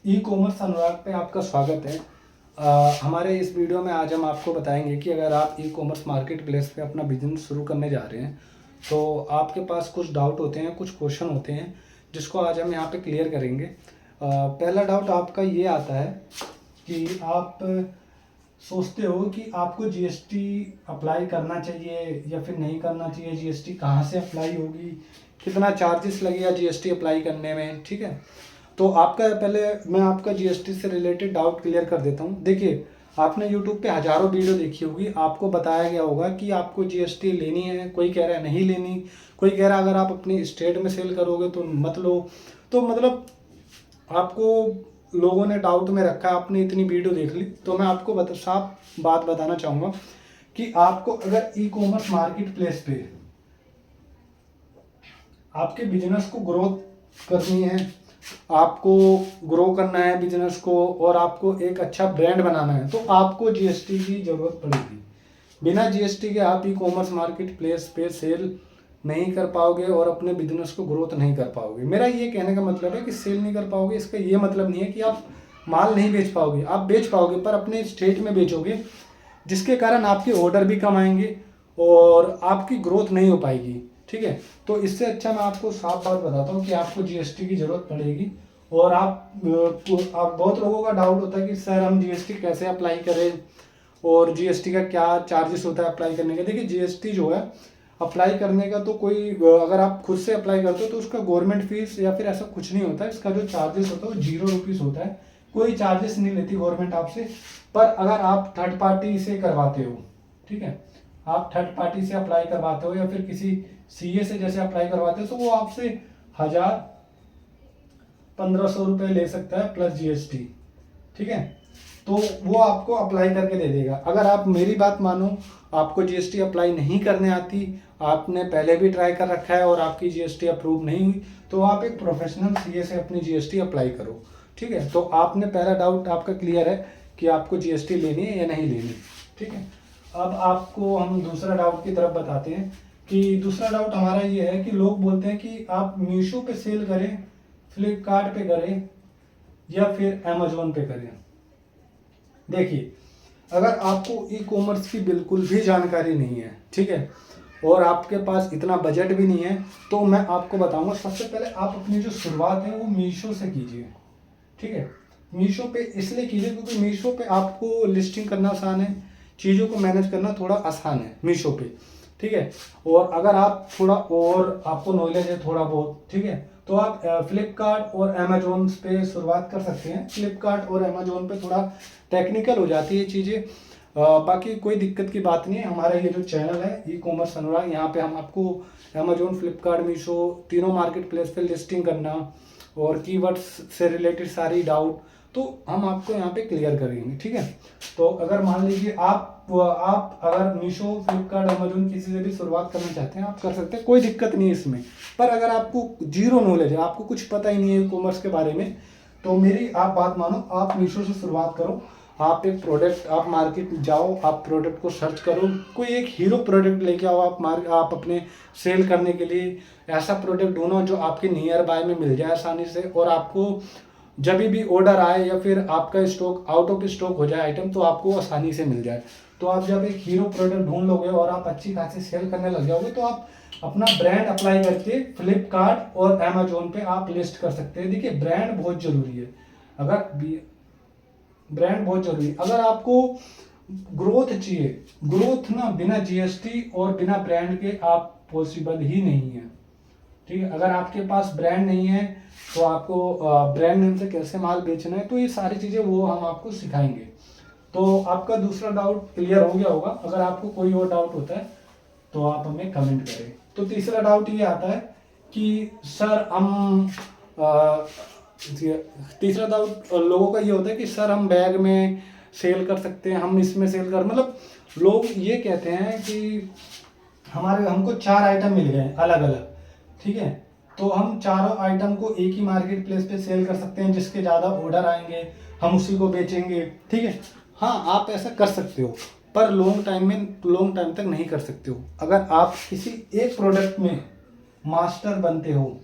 E commerce अनुराग पे आपका स्वागत है। हमारे इस वीडियो में आज हम आपको बताएंगे कि अगर आप ई कॉमर्स मार्केट प्लेस पे अपना बिजनेस शुरू करने जा रहे हैं तो आपके पास कुछ डाउट होते हैं, कुछ क्वेश्चन होते हैं जिसको आज हम यहाँ पे क्लियर करेंगे। पहला डाउट आपका ये आता है कि आप सोचते हो कि आपको जीएसटी अप्लाई करना चाहिए या फिर नहीं करना चाहिए, जीएसटी कहाँ से अप्लाई होगी, कितना चार्जेस लगेगा जीएसटी अप्लाई करने में। ठीक है, तो आपका पहले मैं आपका जीएसटी से रिलेटेड डाउट क्लियर कर देता हूँ। देखिए, आपने यूट्यूब पे हज़ारों वीडियो देखी होगी, आपको बताया गया होगा कि आपको जीएसटी लेनी है, कोई कह रहा है नहीं लेनी, कोई कह रहा है अगर आप अपनी स्टेट में सेल करोगे तो मत लो। तो मतलब आपको लोगों ने डाउट में रखा है, आपने इतनी वीडियो देख ली, तो मैं आपको साफ बात बताना चाहूँगा कि आपको अगर ई कॉमर्स मार्केट प्लेस पे आपके बिजनेस को ग्रोथ करनी है, आपको ग्रो करना है बिजनेस को, और आपको एक अच्छा ब्रांड बनाना है, तो आपको जीएसटी की ज़रूरत पड़ेगी। बिना जीएसटी के आप ई कॉमर्स मार्केट प्लेस पे सेल नहीं कर पाओगे और अपने बिजनेस को ग्रोथ नहीं कर पाओगे। मेरा ये कहने का मतलब है कि सेल नहीं कर पाओगे, इसका ये मतलब नहीं है कि आप माल नहीं बेच पाओगे, आप बेच पाओगे पर अपने स्टेट में बेचोगे, जिसके कारण आपके ऑर्डर भी कम आएंगे और आपकी ग्रोथ नहीं हो पाएगी। ठीक है, तो इससे अच्छा मैं आपको साफ बात बताता हूँ कि आपको जीएसटी की ज़रूरत पड़ेगी। और आप बहुत लोगों का डाउट होता है कि सर हम जीएसटी कैसे अप्लाई करें और जीएसटी का क्या चार्जेस होता है अप्लाई करने का। देखिए, जीएसटी जो है अप्लाई करने का तो कोई, अगर आप खुद से अप्लाई करते हो तो उसका गवर्नमेंट फीस या फिर ऐसा कुछ नहीं होता है। इसका जो चार्जेस होता है वो 0 रुपीज़ होता है, कोई चार्जेस नहीं लेती गवर्नमेंट आपसे। पर अगर आप थर्ड पार्टी से करवाते हो, ठीक है, आप थर्ड पार्टी से अप्लाई करवाते हो या फिर किसी सीए से जैसे अप्लाई करवाते हो, तो वो आपसे 1,000-1,500 रुपये ले सकता है प्लस जीएसटी। ठीक है, तो वो आपको अप्लाई करके दे देगा। अगर आप मेरी बात मानो, आपको जीएसटी अप्लाई नहीं करने आती, आपने पहले भी ट्राई कर रखा है और आपकी जीएसटी अप्रूव नहीं हुई, तो आप एक प्रोफेशनल सीए से अपनी जीएसटी अप्लाई करो। ठीक है, तो आपने पहला डाउट आपका क्लियर है कि आपको जीएसटी लेनी है या नहीं लेनी। ठीक है, अब आपको हम दूसरा डाउट की तरफ बताते हैं कि दूसरा डाउट हमारा ये है कि लोग बोलते हैं कि आप मीशो पे सेल करें, फ्लिपकार्ट पे करें या फिर अमेजोन पे करें। देखिए, अगर आपको ई कॉमर्स की बिल्कुल भी जानकारी नहीं है, ठीक है, और आपके पास इतना बजट भी नहीं है, तो मैं आपको बताऊंगा सबसे पहले आप अपनी जो शुरुआत है वो मीशो से कीजिए। ठीक है, मीशो पे इसलिए कीजिए क्योंकि मीशो पे आपको लिस्टिंग करना आसान है, चीज़ों को मैनेज करना थोड़ा आसान है मीशो पे। ठीक है, और अगर आप थोड़ा और आपको नॉलेज है थोड़ा बहुत, ठीक है, तो आप फ्लिपकार्ट और अमेजोन पे शुरुआत कर सकते हैं। फ्लिपकार्ट और अमेजोन पे थोड़ा टेक्निकल हो जाती है चीज़ें, बाकी कोई दिक्कत की बात नहीं है। हमारा ये जो चैनल है ई कॉमर्स अनुराग, यहाँ पे हम आपको अमेजोन, फ्लिपकार्ट, मीशो तीनों मार्केट प्लेस पे लिस्टिंग करना और कीवर्ड्स से रिलेटेड सारी डाउट तो हम आपको यहाँ पे क्लियर करेंगे। ठीक है, तो अगर मान लीजिए आप अगर मीशो, फ्लिपकार्ट, अमेजोन किसी से भी शुरुआत करना चाहते हैं, आप कर सकते हैं, कोई दिक्कत नहीं है इसमें। पर अगर आपको जीरो नॉलेज है, आपको कुछ पता ही नहीं है ई कॉमर्स के बारे में, तो मेरी आप बात मानो, आप मीशो से शुरुआत करो। आप एक प्रोडक्ट, आप मार्केट जाओ, आप प्रोडक्ट को सर्च करो, कोई एक हीरो प्रोडक्ट लेके आओ। आप अपने सेल करने के लिए ऐसा प्रोडक्ट ढूंढो जो आपके नियर बाय में मिल जाए आसानी से, और आपको जब भी ऑर्डर आए या फिर आपका स्टॉक आउट ऑफ स्टॉक हो जाए आइटम, तो आपको आसानी से मिल जाए। तो आप जब एक हीरो प्रोडक्ट ढूंढ लोगे और आप अच्छी खासी सेल करने लग जाओगे, तो आप अपना ब्रांड अप्लाई करके फ्लिपकार्ट और अमेजोन पे आप लिस्ट कर सकते हैं। देखिए, ब्रांड बहुत जरूरी है। ब्रांड बहुत जरूरी है अगर आपको ग्रोथ चाहिए। ग्रोथ ना बिना जीएसटी और बिना ब्रांड के आप पॉसिबल ही नहीं है। ठीक है, अगर आपके पास ब्रांड नहीं है तो आपको ब्रांड नेम से कैसे माल बेचना है, तो ये सारी चीज़ें वो हम आपको सिखाएंगे। तो आपका दूसरा डाउट क्लियर हो गया होगा। अगर आपको कोई और डाउट होता है तो आप हमें कमेंट करें। तो तीसरा डाउट ये आता है कि सर हम तीसरा डाउट लोगों का ये होता है कि सर हम बैग में सेल कर सकते हैं, हम इसमें सेल कर, मतलब लोग ये कहते हैं कि हमको 4 आइटम मिल गए अलग अलग, ठीक है, तो हम चारों आइटम को एक ही मार्केट प्लेस पे सेल कर सकते हैं, जिसके ज़्यादा ऑर्डर आएंगे हम उसी को बेचेंगे। ठीक है, हाँ आप ऐसा कर सकते हो, पर लॉन्ग टाइम तक नहीं कर सकते हो। अगर आप किसी एक प्रोडक्ट में मास्टर बनते हो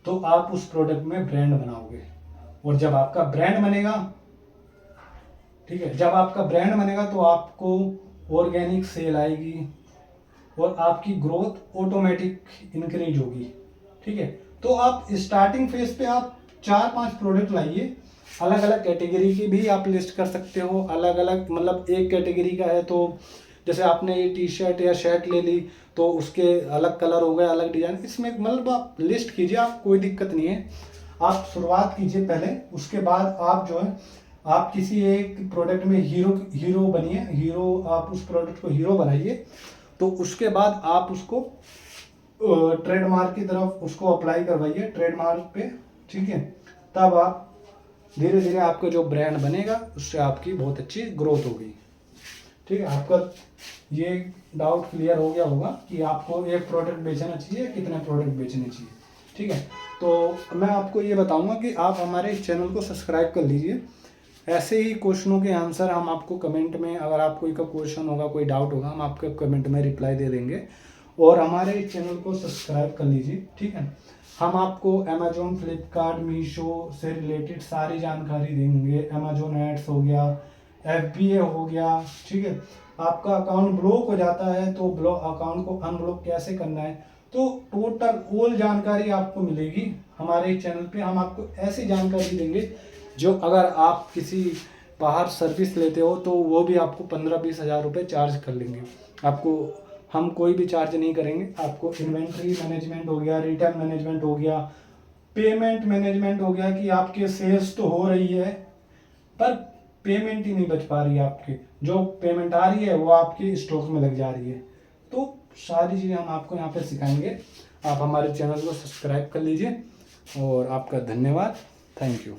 तो आप उस प्रोडक्ट में ब्रांड बनाओगे, और जब आपका ब्रांड बनेगा, ठीक है, जब आपका ब्रांड बनेगा तो आपको ऑर्गेनिक सेल आएगी और आपकी ग्रोथ ऑटोमेटिक इंक्रीज होगी। ठीक है, तो आप स्टार्टिंग फेज पे आप 4-5 प्रोडक्ट लाइए, अलग अलग कैटेगरी की भी आप लिस्ट कर सकते हो। अलग अलग मतलब एक कैटेगरी का है तो जैसे आपने ये टी शर्ट या शर्ट ले ली तो उसके अलग कलर हो गए, अलग डिजाइन, इसमें मतलब आप लिस्ट कीजिए, आप कोई दिक्कत नहीं है। आप शुरुआत कीजिए पहले, उसके बाद आप जो है आप किसी एक प्रोडक्ट में हीरो बनिए, हीरो, आप उस प्रोडक्ट को हीरो बनाइए। तो उसके बाद आप उसको ट्रेडमार्क की तरफ उसको अप्लाई करवाइए ट्रेडमार्क पे। ठीक है, तब आप धीरे धीरे आपका जो ब्रांड बनेगा उससे आपकी बहुत अच्छी ग्रोथ होगी। ठीक है, आपका ये डाउट क्लियर हो गया होगा कि आपको एक प्रोडक्ट बेचना चाहिए, कितने प्रोडक्ट बेचने चाहिए। ठीक है, तो मैं आपको ये बताऊंगा कि आप हमारे इस चैनल को सब्सक्राइब कर लीजिए। ऐसे ही क्वेश्चनों के आंसर हम आपको कमेंट में, अगर आप कोई का क्वेश्चन होगा, कोई डाउट होगा, हम आपके कमेंट में रिप्लाई दे देंगे। और हमारे इस चैनल को सब्सक्राइब कर लीजिए। ठीक है, हम आपको अमेजोन, फ्लिपकार्ट, मीशो से रिलेटेड सारी जानकारी देंगे। अमेजोन एड्स हो गया, FBA हो गया। ठीक है, आपका अकाउंट ब्लॉक हो जाता है तो अकाउंट को अनब्लॉक कैसे करना है, तो टोटल ऑल जानकारी आपको मिलेगी हमारे चैनल पे। हम आपको ऐसी जानकारी देंगे जो अगर आप किसी बाहर सर्विस लेते हो तो वो भी आपको 15-20 हज़ार रुपये चार्ज कर लेंगे। आपको हम कोई भी चार्ज नहीं करेंगे। आपको इन्वेंट्री मैनेजमेंट हो गया, रिटर्न मैनेजमेंट हो गया, पेमेंट मैनेजमेंट हो गया कि आपके सेल्स तो हो रही है पर पेमेंट ही नहीं बच पा रही है, आपकी जो पेमेंट आ रही है वो आपकी स्टॉक में लग जा रही है। तो सारी चीज़ें हम आपको यहाँ पे सिखाएंगे। आप हमारे चैनल को सब्सक्राइब कर लीजिए और आपका धन्यवाद। Thank you.